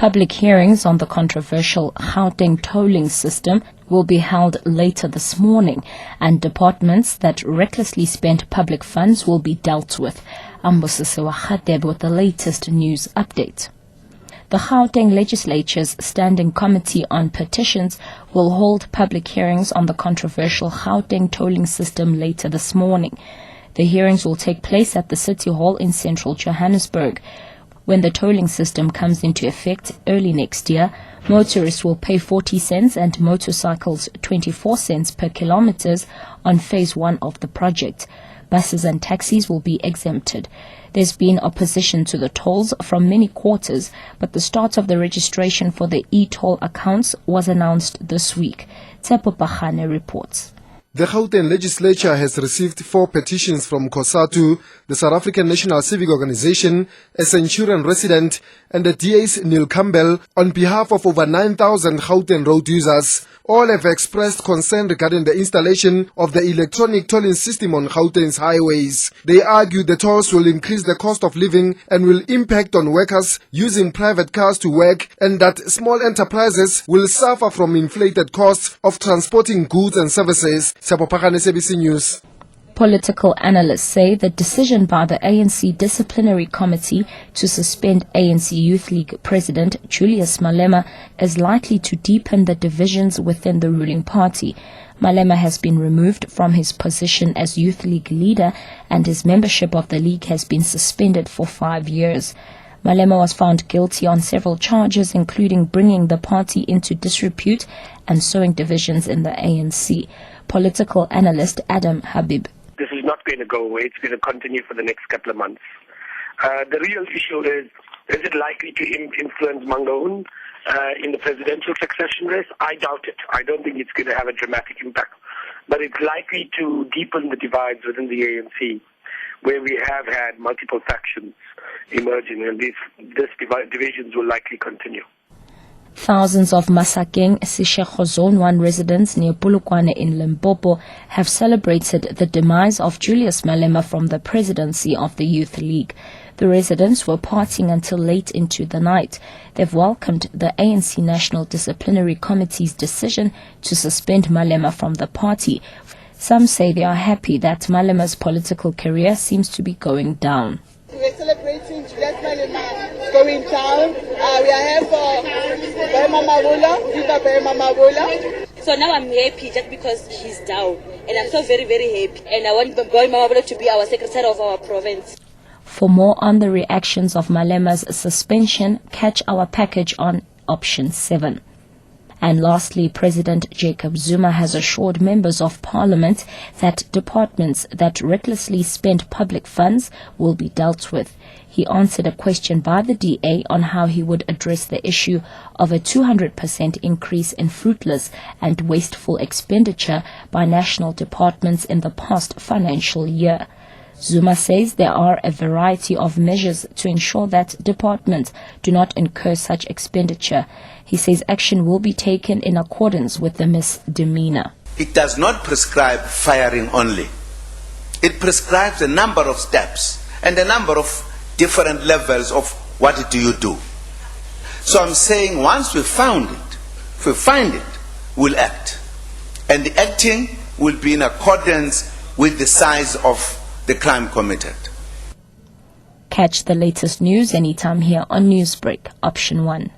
Public hearings on the controversial Gauteng tolling system will be held later this morning, and departments that recklessly spent public funds will be dealt with. Ambosise wa Khateb with the latest news update. The Gauteng Legislature's Standing Committee on Petitions will hold public hearings on the controversial Gauteng tolling system later this morning. The hearings will take place at the City Hall in central Johannesburg. When the tolling system comes into effect early next year, motorists will pay 40 cents and motorcycles 24 cents per kilometers on phase 1 of the project. Buses and taxis will be exempted. There's been opposition to the tolls from many quarters, but the start of the registration for the e-toll accounts was announced this week. Tsepo Pachane reports. The Gauteng legislature has received 4 petitions from COSATU, the South African National Civic Organization, a Centurion resident, and the DA's Neil Campbell on behalf of over 9,000 Gauteng road users. All have expressed concern regarding the installation of the electronic tolling system on Gauteng's highways. They argue the tolls will increase the cost of living and will impact on workers using private cars to work, and that small enterprises will suffer from inflated costs of transporting goods and services. SABC News. Political analysts say the decision by the ANC Disciplinary Committee to suspend ANC Youth League President Julius Malema is likely to deepen the divisions within the ruling party. Malema has been removed from his position as Youth League leader, and his membership of the league has been suspended for 5 years. Malema was found guilty on several charges, including bringing the party into disrepute and sowing divisions in the ANC. Political analyst Adam Habib. This is not going to go away. It's going to continue for the next couple of months. The real issue is it likely to influence Mangaung in the presidential succession race? I doubt it. I don't think it's going to have a dramatic impact. But it's likely to deepen the divides within the ANC, where we have had multiple factions emerging, and these divisions will likely continue. Thousands of Masakeng Seshego Zone 1 residents near Polokwane in Limpopo have celebrated the demise of Julius Malema from the presidency of the Youth League. The residents were partying until late into the night. They've welcomed the ANC National Disciplinary Committee's decision to suspend Malema from the party. Some say they are happy that Malema's political career seems to be going down. We're celebrating Julius Malema going down. We are here for Viva Mavula. So now I'm happy just because he's down. And I'm so very, very happy. And I want Mavula to be our secretary of our province. For more on the reactions of Malema's suspension, catch our package on option 7. And lastly, President Jacob Zuma has assured members of parliament that departments that recklessly spent public funds will be dealt with. He answered a question by the DA on how he would address the issue of a 200% increase in fruitless and wasteful expenditure by national departments in the past financial year. Zuma says there are a variety of measures to ensure that departments do not incur such expenditure. He says action will be taken in accordance with the misdemeanor. It does not prescribe firing only. It prescribes a number of steps and a number of different levels of what do you do. So I'm saying once we find it, we'll act. And the acting will be in accordance with the size of the crime committed. Catch the latest news anytime here on NewsBreak, option 1.